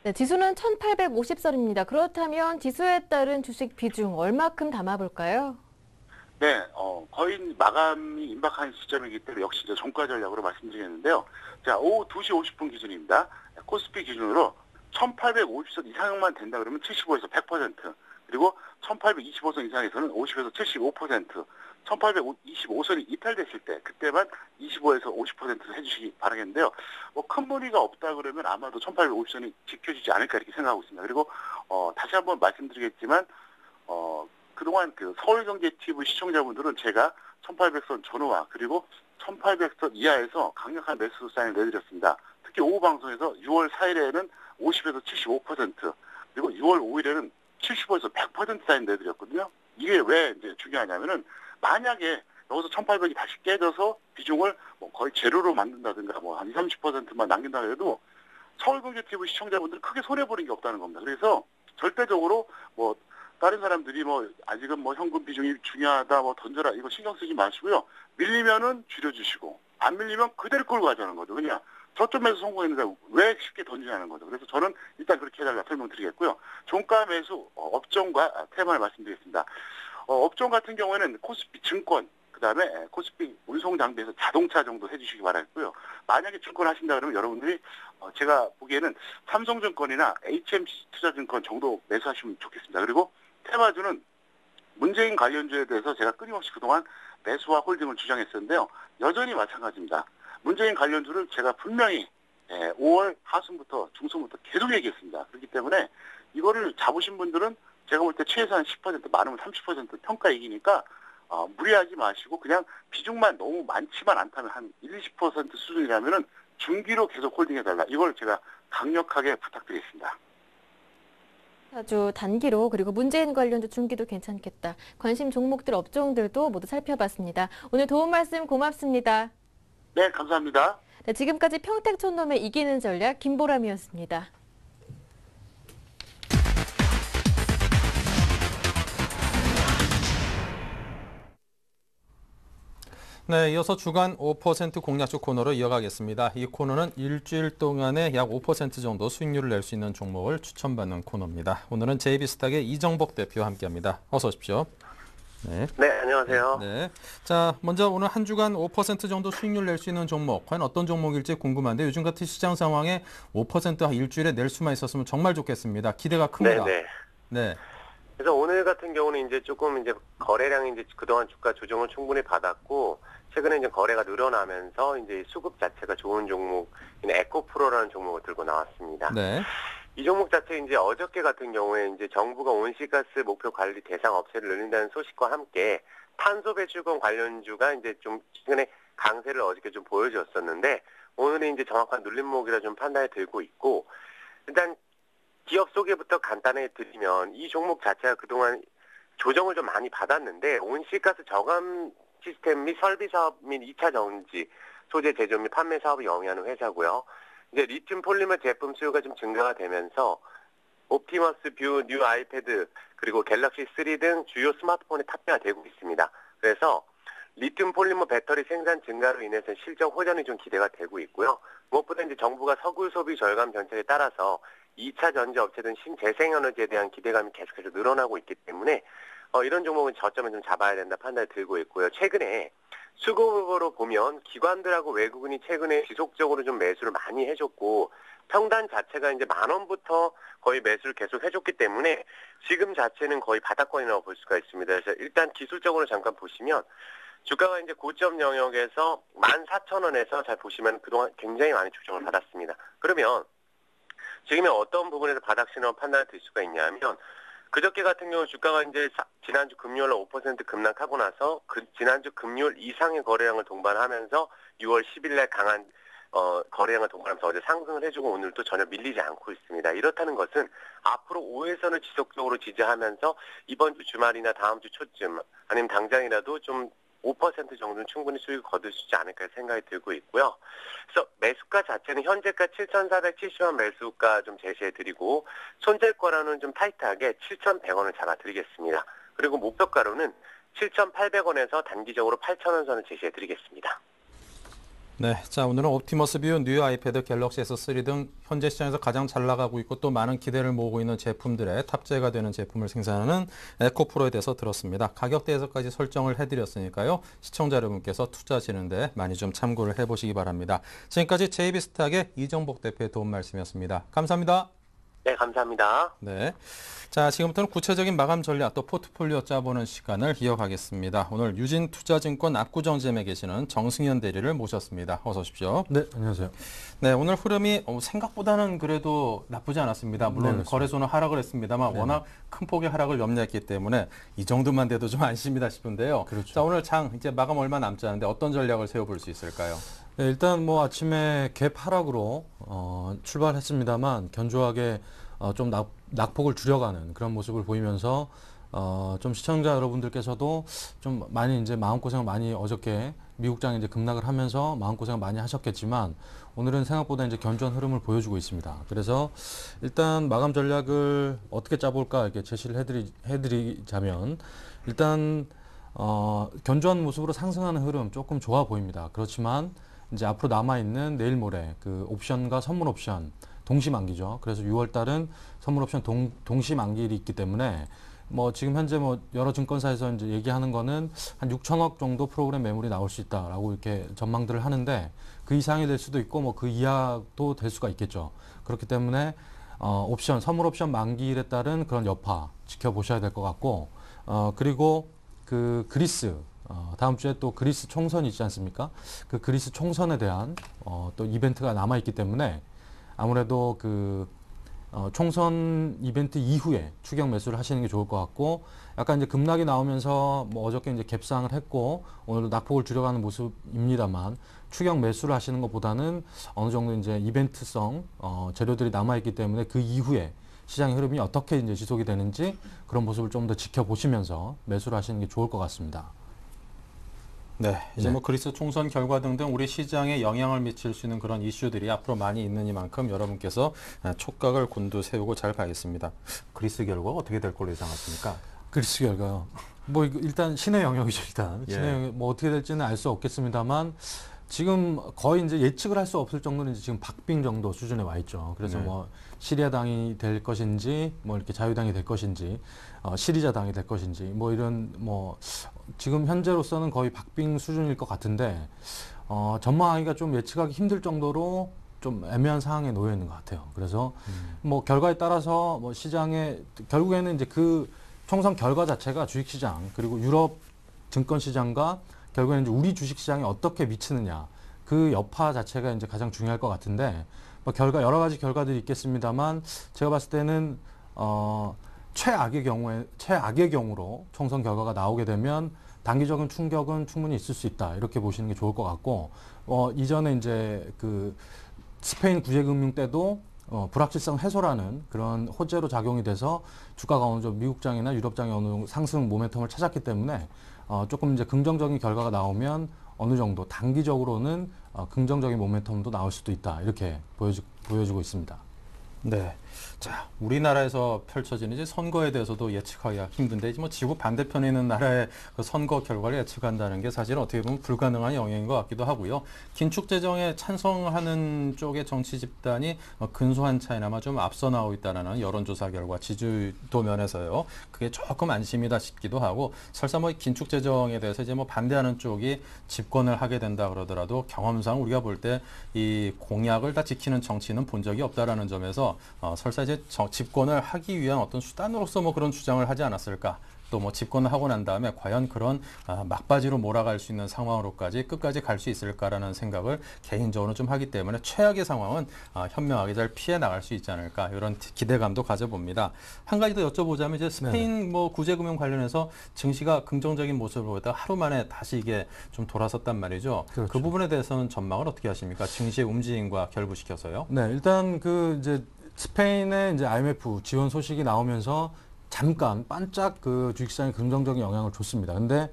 네, 지수는 1850선입니다. 그렇다면 지수에 따른 주식 비중 얼마큼 담아볼까요?
네, 거의 마감이 임박한 시점이기 때문에 역시 이제 종가 전략으로 말씀드리겠는데요. 자, 오후 2시 50분 기준입니다. 코스피 기준으로 1850선 이상만 된다 그러면 75에서 100%, 그리고 1825선 이상에서는 50에서 75%, 1825선이 이탈됐을 때 그때만 25에서 50% 해주시기 바라겠는데요. 큰 무리가 없다 그러면 아마도 1850선이 지켜지지 않을까 이렇게 생각하고 있습니다. 그리고 다시 한번 말씀드리겠지만 그동안 서울경제TV 시청자분들은 제가 1800선 전후와 그리고 1800선 이하에서 강력한 매수 사인을 내드렸습니다. 특히 오후 방송에서 6월 4일에는 50에서 75%, 그리고 6월 5일에는 75에서 100% 사인 내드렸거든요. 이게 왜 이제 중요하냐면은 만약에 여기서 1800이 다시 깨져서 비중을 거의 제로로 만든다든가 한 20, 30%만 남긴다 해도 서울경제TV 시청자분들 크게 손해보는 게 없다는 겁니다. 그래서 절대적으로 다른 사람들이 아직은 현금 비중이 중요하다 던져라 이거 신경 쓰지 마시고요. 밀리면은 줄여주시고 안 밀리면 그대로 끌고 가자는 거죠. 그냥 저점에서 성공했는데 왜 쉽게 던지냐는 거죠. 그래서 저는 일단 그렇게 해달라 설명드리겠고요. 종가 매수 업종과 테마를 말씀드리겠습니다. 업종 같은 경우에는 코스피 증권 그다음에 코스피 운송 장비에서 자동차 정도 해주시기 바라겠고요. 만약에 증권 하신다 그러면 여러분들이 제가 보기에는 삼성증권이나 HMC 투자증권 정도 매수하시면 좋겠습니다. 그리고 테마주는 문재인 관련주에 대해서 제가 끊임없이 그동안 매수와 홀딩을 주장했었는데요. 여전히 마찬가지입니다. 문재인 관련주를 제가 분명히 5월 하순부터 중순부터 계속 얘기했습니다. 그렇기 때문에 이거를 잡으신 분들은 제가 볼 때 최소한 10%, 많으면 30% 평가 이기니까 무리하지 마시고 그냥 비중만 너무 많지만 않다면 한 1-20% 수준이라면은 중기로 계속 홀딩해달라. 이걸 제가 강력하게 부탁드리겠습니다.
아주 단기로 그리고 문재인 관련주 중기도 괜찮겠다. 관심 종목들 업종들도 모두 살펴봤습니다. 오늘 도움 말씀 고맙습니다.
네, 감사합니다.
네, 지금까지 평택촌놈의 이기는 전략 김보람이었습니다.
네, 이어서 주간 5% 공략주 코너로 이어가겠습니다. 이 코너는 일주일 동안에 약 5% 정도 수익률을 낼 수 있는 종목을 추천받는 코너입니다. 오늘은 JB스탁의 이정복 대표와 함께합니다. 어서 오십시오.
네, 안녕하세요.
네, 자 먼저 오늘 한 주간 5% 정도 수익률 낼 수 있는 종목, 과연 어떤 종목일지 궁금한데 요즘 같은 시장 상황에 5% 일주일에 낼 수만 있었으면 정말 좋겠습니다. 기대가 큽니다. 네.
그래서 오늘 같은 경우는 이제 조금 이제 거래량이 이제 그동안 주가 조정을 충분히 받았고 최근에 이제 거래가 늘어나면서 이제 수급 자체가 좋은 종목인 에코프로라는 종목을 들고 나왔습니다.
네.
이 종목 자체 이제 어저께 같은 경우에 이제 정부가 온실가스 목표 관리 대상 업체를 늘린다는 소식과 함께 탄소 배출권 관련주가 이제 좀 최근에 강세를 어저께 좀 보여줬었는데 오늘은 이제 정확한 눌림목이라 좀 판단이 들고 있고 일단 기업 소개부터 간단히 드리면 이 종목 자체가 그동안 조정을 좀 많이 받았는데 온실가스 저감 시스템 및 설비 사업 및 2차 전지, 소재 제조 및 판매 사업을 영위하는 회사고요. 이제 리튬 폴리머 제품 수요가 좀 증가가 되면서 옵티머스 뷰, 뉴 아이패드, 그리고 갤럭시 3 등 주요 스마트폰에 탑재가 되고 있습니다. 그래서 리튬 폴리머 배터리 생산 증가로 인해서 실적 호전이 좀 기대가 되고 있고요. 무엇보다 이제 정부가 석유 소비 절감 정책에 따라서 2차 전지 업체든 신재생에너지에 대한 기대감이 계속해서 늘어나고 있기 때문에 이런 종목은 저점을 좀 잡아야 된다 판단이 들고 있고요. 최근에 수급으로 보면 기관들하고 외국인이 최근에 지속적으로 좀 매수를 많이 해줬고 평단 자체가 이제 10,000원부터 거의 매수를 계속 해줬기 때문에 지금 자체는 거의 바닥권이라고 볼 수가 있습니다. 그래서 일단 기술적으로 잠깐 보시면 주가가 이제 고점 영역에서 14,000원에서 잘 보시면 그동안 굉장히 많이 조정을 받았습니다. 그러면 지금의 어떤 부분에서 바닥 신호 판단을 들 수가 있냐면 그저께 같은 경우 주가가 이제 지난주 금요일 5% 급락하고 나서 지난주 금요일 이상의 거래량을 동반하면서 6월 10일 날 강한 거래량을 동반하면서 어제 상승을 해주고 오늘도 전혀 밀리지 않고 있습니다. 이렇다는 것은 앞으로 5회선을 지속적으로 지지하면서 이번 주 주말이나 다음 주 초쯤 아니면 당장이라도 좀 5% 정도는 충분히 수익을 거둘 수 있지 않을까 생각이 들고 있고요. 그래서 매수가 자체는 현재가 7,470원 매수가 좀 제시해드리고 손절가로는 좀 타이트하게 7,100원을 잡아드리겠습니다. 그리고 목표가로는 7,800원에서 단기적으로 8,000원 선을 제시해드리겠습니다.
네, 자 오늘은 옵티머스 뷰, 뉴 아이패드, 갤럭시 S3 등 현재 시장에서 가장 잘 나가고 있고 또 많은 기대를 모으고 있는 제품들의 탑재가 되는 제품을 생산하는 에코프로에 대해서 들었습니다. 가격대에서까지 설정을 해드렸으니까요. 시청자 여러분께서 투자하시는데 많이 좀 참고를 해보시기 바랍니다. 지금까지 JB스탁의 이정복 대표의 도움 말씀이었습니다. 감사합니다.
네, 감사합니다.
네. 자, 지금부터는 구체적인 마감 전략 또 포트폴리오 짜보는 시간을 이어가겠습니다. 오늘 유진투자증권 압구정점에 계시는 정승현 대리를 모셨습니다. 어서 오십시오.
네, 안녕하세요.
네, 오늘 흐름이 생각보다는 그래도 나쁘지 않았습니다. 물론
네,
거래소는 하락을 했습니다만 워낙 큰 폭의 하락을 염려했기 때문에 이 정도만 돼도 좀 안심이다 싶은데요.
그렇죠.
자, 오늘 장 이제 마감 얼마 남지 않은데 어떤 전략을 세워볼 수 있을까요?
네, 일단 뭐 아침에 갭 하락으로 출발했습니다만 견조하게 좀 낙폭을 줄여가는 그런 모습을 보이면서 좀 시청자 여러분들께서도 좀 많이 이제 마음고생을 많이 어저께 미국장에 이제 급락을 하면서 마음고생을 많이 하셨겠지만 오늘은 생각보다 이제 견조한 흐름을 보여주고 있습니다. 그래서 일단 마감 전략을 어떻게 짜볼까 이렇게 제시를 해드리자면 일단 견조한 모습으로 상승하는 흐름 조금 좋아 보입니다. 그렇지만 이제 앞으로 남아있는 내일 모레 그 옵션과 선물 옵션 동시 만기죠. 그래서 6월 달은 선물 옵션 동시 만기일이 있기 때문에 뭐 지금 현재 뭐 여러 증권사에서 이제 얘기하는 거는 한 6천억 정도 프로그램 매물이 나올 수 있다라고 이렇게 전망들을 하는데 그 이상이 될 수도 있고 뭐 그 이하도 될 수가 있겠죠. 그렇기 때문에 옵션, 선물 옵션 만기일에 따른 그런 여파 지켜보셔야 될 것 같고, 그리고 그 그리스, 다음 주에 또 그리스 총선이 있지 않습니까? 그 그리스 총선에 대한 또 이벤트가 남아있기 때문에 아무래도 그 총선 이벤트 이후에 추격 매수를 하시는 게 좋을 것 같고, 약간 이제 급락이 나오면서 뭐 어저께 이제 갭상을 했고 오늘도 낙폭을 줄여가는 모습입니다만, 추격 매수를 하시는 것보다는 어느 정도 이제 이벤트성 재료들이 남아있기 때문에 그 이후에 시장의 흐름이 어떻게 이제 지속이 되는지 그런 모습을 좀 더 지켜보시면서 매수를 하시는 게 좋을 것 같습니다.
네, 이제 뭐 그리스 총선 결과 등등 우리 시장에 영향을 미칠 수 있는 그런 이슈들이 앞으로 많이 있는 이만큼 여러분께서 촉각을 곤두세우고 잘 봐야겠습니다. 그리스 결과가 어떻게 될 걸로 예상하십니까?
그리스 결과요. 뭐 일단 신의 영역이죠. 일단
예.
신의 영역, 뭐 어떻게 될지는 알 수 없겠습니다만 지금 거의 이제 예측을 할 수 없을 정도는 이제 지금 박빙 정도 수준에 와 있죠. 그래서
네.
뭐 시리아당이 될 것인지, 뭐 이렇게 자유당이 될 것인지, 시리자당이 될 것인지, 뭐 이런 뭐 지금 현재로서는 거의 박빙 수준일 것 같은데 전망하기가 좀 예측하기 힘들 정도로 좀 애매한 상황에 놓여 있는 것 같아요. 그래서 뭐 결과에 따라서 뭐 시장에 결국에는 이제 그 총선 결과 자체가 주식시장 그리고 유럽 증권시장과 결국에는 이제 우리 주식시장에 어떻게 미치느냐 그 여파 자체가 이제 가장 중요할 것 같은데, 뭐 여러 가지 결과들이 있겠습니다만 제가 봤을 때는 최악의 경우로 총선 결과가 나오게 되면 단기적인 충격은 충분히 있을 수 있다 이렇게 보시는 게 좋을 것 같고, 이전에 이제 그 스페인 구제금융 때도 불확실성 해소라는 그런 호재로 작용이 돼서 주가가 어느 정도 미국장이나 유럽장이 어느 정도 상승 모멘텀을 찾았기 때문에 조금 이제 긍정적인 결과가 나오면 어느 정도 단기적으로는 긍정적인 모멘텀도 나올 수도 있다 이렇게 보여주고 있습니다.
네. 자, 우리나라에서 펼쳐지는 이제 선거에 대해서도 예측하기가 힘든데, 이제 뭐 지구 반대편에 있는 나라의 그 선거 결과를 예측한다는 게 사실은 어떻게 보면 불가능한 영역인 것 같기도 하고요. 긴축 재정에 찬성하는 쪽의 정치 집단이 근소한 차이나마 좀 앞서 나오고 있다는 여론조사 결과 지지도 면에서요. 그게 조금 안심이다 싶기도 하고, 설사 뭐 긴축 재정에 대해서 이제 뭐 반대하는 쪽이 집권을 하게 된다 그러더라도 경험상 우리가 볼 때 이 공약을 다 지키는 정치는 본 적이 없다라는 점에서 설사 이제 집권을 하기 위한 어떤 수단으로서 뭐 그런 주장을 하지 않았을까. 또 뭐 집권을 하고 난 다음에 과연 그런 막바지로 몰아갈 수 있는 상황으로까지 끝까지 갈 수 있을까라는 생각을 개인적으로 좀 하기 때문에 최악의 상황은 현명하게 잘 피해 나갈 수 있지 않을까 이런 기대감도 가져봅니다. 한 가지 더 여쭤보자면 이제 스페인 뭐 구제금융 관련해서 증시가 긍정적인 모습을 보이다가 하루 만에 다시 이게 좀 돌아섰단 말이죠.
그렇죠.
그 부분에 대해서는 전망을 어떻게 하십니까? 증시의 움직임과 결부시켜서요.
네, 일단 그 이제 스페인의 이제 IMF 지원 소식이 나오면서 잠깐 반짝 그 주식시장에 긍정적인 영향을 줬습니다. 근데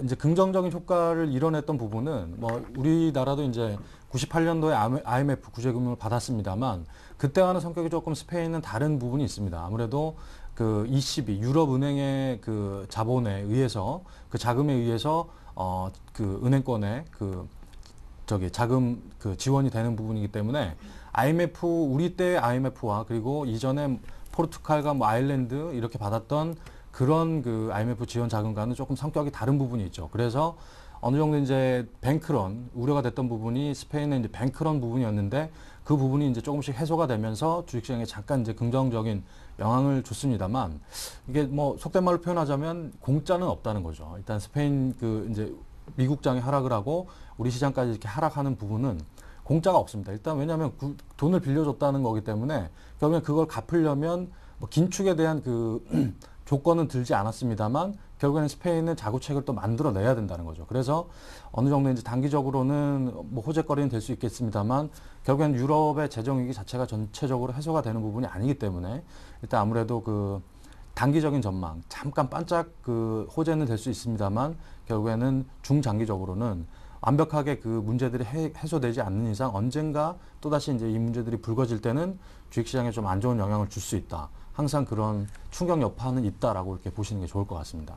이제 긍정적인 효과를 이뤄냈던 부분은 뭐 우리나라도 이제 98년도에 IMF 구제금융을 받았습니다만 그때와는 성격이 조금 스페인은 다른 부분이 있습니다. 아무래도 그 ECB 유럽은행의 그 자본에 의해서 그 자금에 의해서 그 은행권의 그 자금 그 지원이 되는 부분이기 때문에 IMF 우리 때 IMF와 그리고 이전에 포르투갈과 뭐 아일랜드 이렇게 받았던 그런 그 IMF 지원 자금과는 조금 성격이 다른 부분이 있죠. 그래서 어느 정도 이제 뱅크런 우려가 됐던 부분이 스페인의 이제 뱅크런 부분이었는데 그 부분이 이제 조금씩 해소가 되면서 주식시장에 잠깐 이제 긍정적인 영향을 줬습니다만 이게 뭐 속된 말로 표현하자면 공짜는 없다는 거죠. 일단 스페인 그 이제 미국장이 하락을 하고 우리 시장까지 이렇게 하락하는 부분은 공짜가 없습니다. 일단 왜냐하면 돈을 빌려줬다는 거기 때문에 결국엔 그걸 갚으려면 뭐 긴축에 대한 그 조건은 들지 않았습니다만 결국에는 스페인은 자구책을 또 만들어내야 된다는 거죠. 그래서 어느 정도 이제 단기적으로는 뭐 호재거리는 될 수 있겠습니다만 결국엔 유럽의 재정위기 자체가 전체적으로 해소가 되는 부분이 아니기 때문에 일단 아무래도 그 단기적인 전망 잠깐 반짝 그 호재는 될 수 있습니다만 결국에는 중장기적으로는 완벽하게 그 문제들이 해소되지 않는 이상 언젠가 또다시 이제 이 문제들이 불거질 때는 주식시장에 좀 안 좋은 영향을 줄 수 있다. 항상 그런 충격 여파는 있다라고 이렇게 보시는 게 좋을 것 같습니다.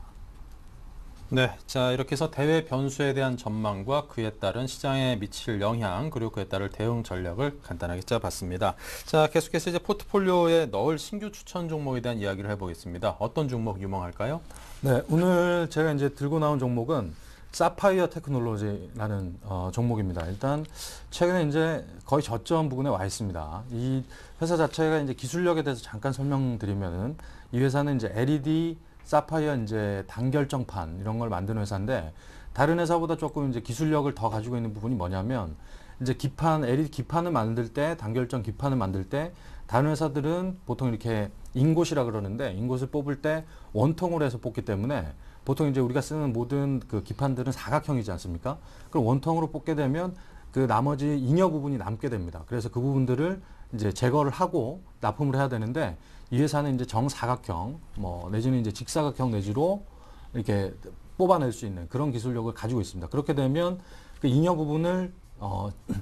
네, 자 이렇게 해서 대외 변수에 대한 전망과 그에 따른 시장에 미칠 영향 그리고 그에 따른 대응 전략을 간단하게 짜봤습니다. 자 계속해서 이제 포트폴리오에 넣을 신규 추천 종목에 대한 이야기를 해보겠습니다. 어떤 종목 유망할까요?
네, 오늘 제가 이제 들고 나온 종목은 사파이어 테크놀로지라는 종목입니다. 일단 최근에 이제 거의 저점 부근에 와 있습니다. 이 회사 자체가 이제 기술력에 대해서 잠깐 설명드리면은 이 회사는 이제 LED 사파이어 이제 단결정판 이런 걸 만드는 회사인데 다른 회사보다 조금 이제 기술력을 더 가지고 있는 부분이 뭐냐면 이제 기판 LED 기판을 만들 때 단결정 기판을 만들 때 다른 회사들은 보통 이렇게 인곳이라 그러는데 인곳을 뽑을 때 원통으로 해서 뽑기 때문에 보통 이제 우리가 쓰는 모든 그 기판들은 사각형이지 않습니까? 그럼 원통으로 뽑게 되면 그 나머지 잉여 부분이 남게 됩니다. 그래서 그 부분들을 이제 제거를 하고 납품을 해야 되는데 이 회사는 이제 정사각형, 뭐 내지는 이제 직사각형 내지로 이렇게 뽑아낼 수 있는 그런 기술력을 가지고 있습니다. 그렇게 되면 그 잉여 부분을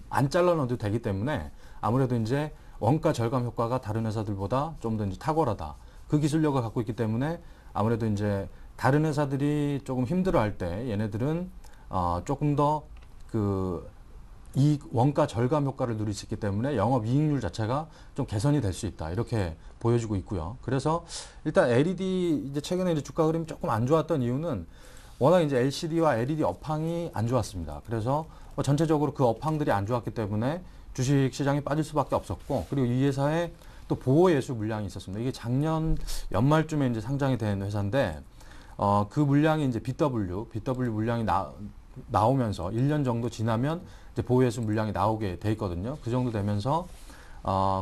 안 잘라 넣어도 되기 때문에 아무래도 이제 원가 절감 효과가 다른 회사들보다 좀 더 이제 탁월하다. 그 기술력을 갖고 있기 때문에 아무래도 이제 다른 회사들이 조금 힘들어할 때 얘네들은 조금 더 이 원가 절감 효과를 누릴 수 있기 때문에 영업 이익률 자체가 좀 개선이 될 수 있다. 이렇게 보여지고 있고요. 그래서 일단 LED 이제 최근에 이제 주가 흐름이 조금 안 좋았던 이유는 워낙 이제 LCD와 LED 업황이 안 좋았습니다. 그래서 전체적으로 그 업황들이 안 좋았기 때문에 주식 시장이 빠질 수밖에 없었고, 그리고 이 회사에 또 보호 예수 물량이 있었습니다. 이게 작년 연말쯤에 이제 상장이 된 회사인데, 그 물량이 이제 BW 물량이 나오면서 1년 정도 지나면 이제 보호 예수 물량이 나오게 돼 있거든요. 그 정도 되면서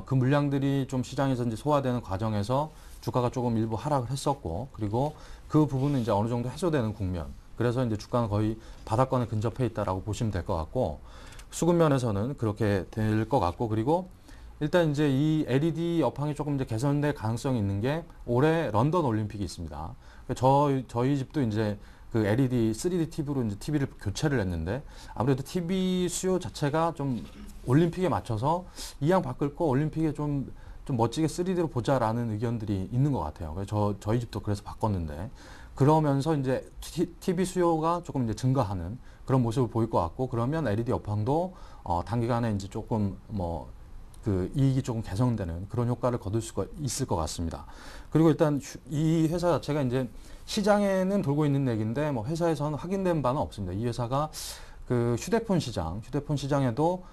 그 물량들이 좀 시장에서 이제 소화되는 과정에서 주가가 조금 일부 하락을 했었고, 그리고 그 부분은 이제 어느 정도 해소되는 국면. 그래서 이제 주가는 거의 바닥권에 근접해 있다라고 보시면 될 것 같고, 수급 면에서는 그렇게 될 것 같고, 그리고 일단 이제 이 LED 업황이 조금 이제 개선될 가능성이 있는 게 올해 런던 올림픽이 있습니다. 저희 집도 이제 그 LED 3D TV로 이제 TV를 교체를 했는데 아무래도 TV 수요 자체가 좀 올림픽에 맞춰서 이왕 바꿀 거 올림픽에 좀 멋지게 3D로 보자라는 의견들이 있는 것 같아요. 그래서 저희 집도 그래서 바꿨는데 그러면서 이제 TV 수요가 조금 이제 증가하는 그런 모습을 보일 것 같고, 그러면 LED 업황도 단기간에 이제 조금 그 이익이 조금 개선되는 그런 효과를 거둘 수가 있을 것 같습니다. 그리고 일단 이 회사 자체가 이제 시장에는 돌고 있는 얘기인데 뭐 회사에서는 확인된 바는 없습니다. 이 회사가 그 휴대폰 시장에도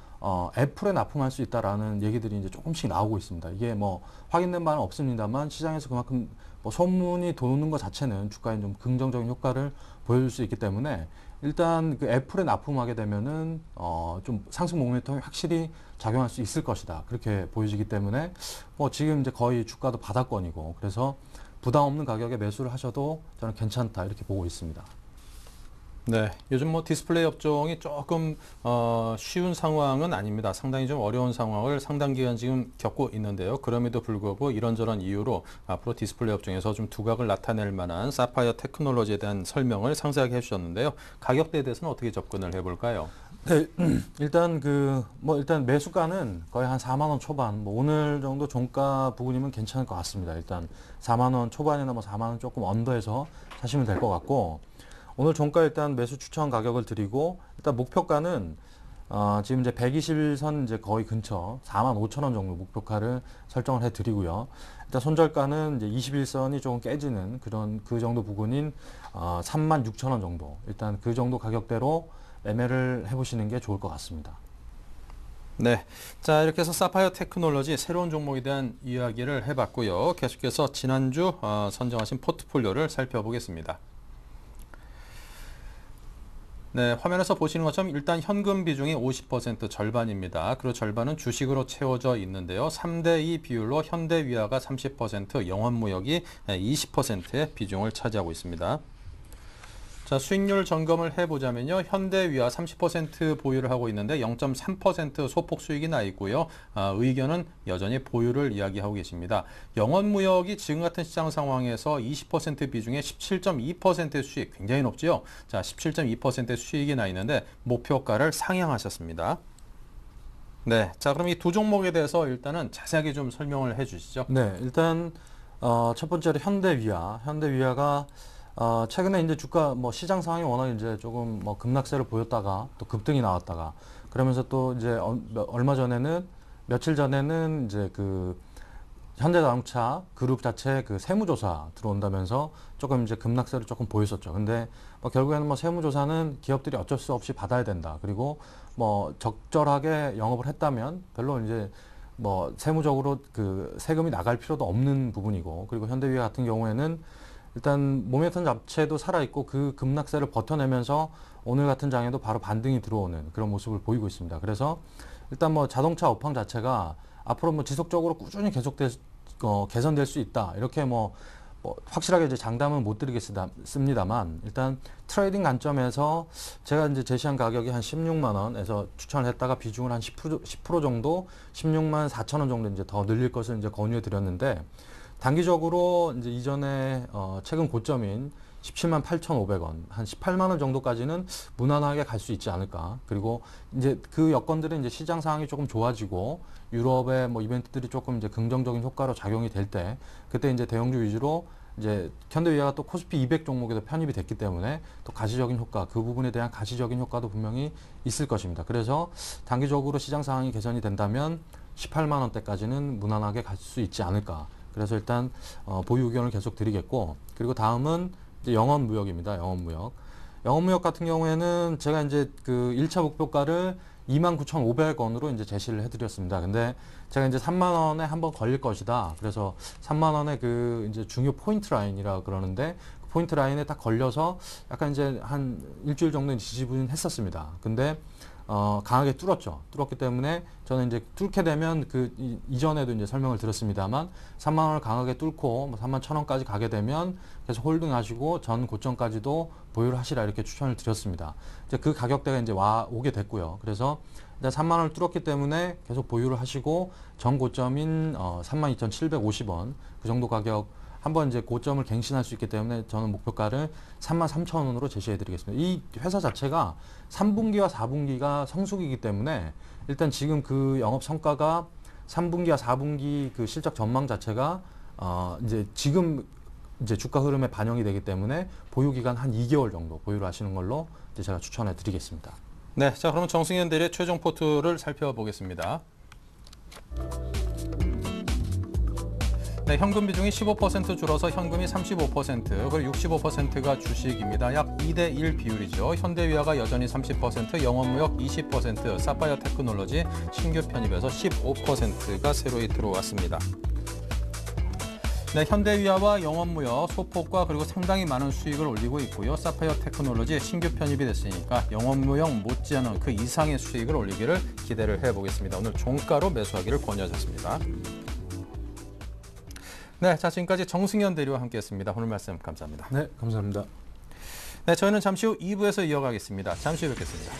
애플에 납품할 수 있다라는 얘기들이 이제 조금씩 나오고 있습니다. 이게 뭐 확인된 바는 없습니다만 시장에서 그만큼 뭐 소문이 도는 것 자체는 주가에 좀 긍정적인 효과를 보여줄 수 있기 때문에 일단 그 애플에 납품하게 되면은 좀 상승 모멘텀이 확실히 작용할 수 있을 것이다. 그렇게 보여지기 때문에 뭐 지금 이제 거의 주가도 바닥권이고, 그래서 부담 없는 가격에 매수를 하셔도 저는 괜찮다 이렇게 보고 있습니다.
네, 요즘 뭐 디스플레이 업종이 조금 쉬운 상황은 아닙니다. 상당히 좀 어려운 상황을 상당 기간 지금 겪고 있는데요. 그럼에도 불구하고 이런저런 이유로 앞으로 디스플레이 업종에서 좀 두각을 나타낼 만한 사파이어 테크놀로지에 대한 설명을 상세하게 해주셨는데요. 가격대에 대해서는 어떻게 접근을 해볼까요?
네, 일단 일단 매수가는 거의 한 4만 원 초반, 뭐 오늘 정도 종가 부근이면 괜찮을 것 같습니다. 일단 4만 원 초반이나 뭐 4만 원 조금 언더해서 사시면 될 것 같고, 오늘 종가 일단 매수 추천 가격을 드리고, 일단 목표가는 지금 이제 121선 이제 거의 근처 4만 5천 원 정도 목표가를 설정을 해 드리고요. 일단 손절가는 이제 21선이 조금 깨지는 그 정도 부근인 3만 6천 원 정도, 일단 그 정도 가격대로 매매를 해보시는 게 좋을 것 같습니다.
네, 자 이렇게 해서 사파이어 테크놀로지 새로운 종목에 대한 이야기를 해봤고요. 계속해서 지난주 선정하신 포트폴리오를 살펴보겠습니다. 네, 화면에서 보시는 것처럼 일단 현금 비중이 50% 절반입니다. 그리고 절반은 주식으로 채워져 있는데요. 3대2 비율로 현대위아가 30%, 영원무역이 20%의 비중을 차지하고 있습니다. 자, 수익률 점검을 해보자면요. 현대위아 30% 보유를 하고 있는데 0.3% 소폭 수익이 나 있고요. 의견은 여전히 보유를 이야기하고 계십니다. 영원무역이 지금 같은 시장 상황에서 20% 비중에 17.2%의 수익, 굉장히 높죠. 자, 17.2%의 수익이 나 있는데 목표가를 상향하셨습니다. 네, 자 그럼 이 두 종목에 대해서 일단은 자세하게 좀 설명을 해주시죠.
네, 일단 첫 번째로 현대위아가 최근에 이제 주가 뭐 시장 상황이 워낙 이제 조금 뭐 급락세를 보였다가 또 급등이 나왔다가 그러면서 또 이제 얼마 전에는 며칠 전에는 이제 그 현대자동차 그룹 자체 그 세무조사 들어온다면서 조금 이제 급락세를 조금 보였었죠. 근데 뭐 결국에는 뭐 세무조사는 기업들이 어쩔 수 없이 받아야 된다. 그리고 뭐 적절하게 영업을 했다면 별로 이제 뭐 세무적으로 그 세금이 나갈 필요도 없는 부분이고, 그리고 현대위아 같은 경우에는 일단 모멘텀 자체도 살아있고 그 급락세를 버텨내면서 오늘 같은 장에도 바로 반등이 들어오는 그런 모습을 보이고 있습니다. 그래서 일단 뭐 자동차 업황 자체가 앞으로 뭐 지속적으로 꾸준히 개선될 수 있다. 이렇게 뭐 확실하게 이제 장담은 못 드리겠습니다만, 일단 트레이딩 관점에서 제가 이제 제시한 가격이 한 16만 원에서 추천을 했다가 비중을 한 10% 정도 16만 4천 원 정도 이제 더 늘릴 것을 이제 권유해 드렸는데, 단기적으로 이제 이전에 최근 고점인 17만 8,500원, 한 18만 원 정도까지는 무난하게 갈 수 있지 않을까. 그리고 이제 그 여건들은 이제 시장 상황이 조금 좋아지고 유럽의 뭐 이벤트들이 조금 이제 긍정적인 효과로 작용이 될 때, 그때 이제 대형주 위주로 이제 현대위아가 또 코스피 200 종목에도 편입이 됐기 때문에 또 가시적인 효과, 그 부분에 대한 가시적인 효과도 분명히 있을 것입니다. 그래서 단기적으로 시장 상황이 개선이 된다면 18만 원대까지는 무난하게 갈 수 있지 않을까. 그래서 일단 보유 의견을 계속 드리겠고, 그리고 다음은 이제 영업무역입니다. 영업무역 같은 경우에는 제가 이제 그 1차 목표가를 29,500원으로 이제 제시를 해드렸습니다. 근데 제가 이제 3만 원에 한번 걸릴 것이다. 그래서 3만 원의 그 이제 중요 포인트 라인이라 그러는데, 그 포인트 라인에 딱 걸려서 약간 이제 한 일주일 정도 지지부진했었습니다. 근데 강하게 뚫었기 때문에 저는 이제 뚫게 되면 그 이전에도 이제 설명을 드렸습니다만 3만 원을 강하게 뚫고 뭐 3만 1,000원까지 가게 되면 계속 홀딩하시고 전 고점까지도 보유를 하시라 이렇게 추천을 드렸습니다. 이제 그 가격대가 이제 오게 됐고요. 그래서 일단 3만 원을 뚫었기 때문에 계속 보유를 하시고 전 고점인 32,750원 그 정도 가격 한번 이제 고점을 갱신할 수 있기 때문에 저는 목표가를 33,000원으로 제시해 드리겠습니다. 이 회사 자체가 3분기와 4분기가 성수기이기 때문에 일단 지금 그 영업 성과가 3분기와 4분기 그 실적 전망 자체가 이제 지금 이제 주가 흐름에 반영이 되기 때문에 보유 기간 한 2개월 정도 보유를 하시는 걸로 이제 제가 추천해 드리겠습니다.
네, 자 그러면 정승현 대리의 최종 포트를 살펴보겠습니다. 네, 현금 비중이 15% 줄어서 현금이 35%, 그리고 65%가 주식입니다. 약 2대1 비율이죠. 현대위아가 여전히 30%, 영업무역 20%, 사파이어 테크놀로지 신규 편입에서 15%가 새로이 들어왔습니다. 네, 현대위아와 영업무역 소폭과 그리고 상당히 많은 수익을 올리고 있고요. 사파이어 테크놀로지 신규 편입이 됐으니까 영업무역 못지않은 그 이상의 수익을 올리기를 기대를 해보겠습니다. 오늘 종가로 매수하기를 권유하셨습니다. 네, 자 지금까지 정승현 대리와 함께했습니다. 오늘 말씀 감사합니다.
네, 감사합니다.
네, 저희는 잠시 후 2부에서 이어가겠습니다. 잠시 후 뵙겠습니다.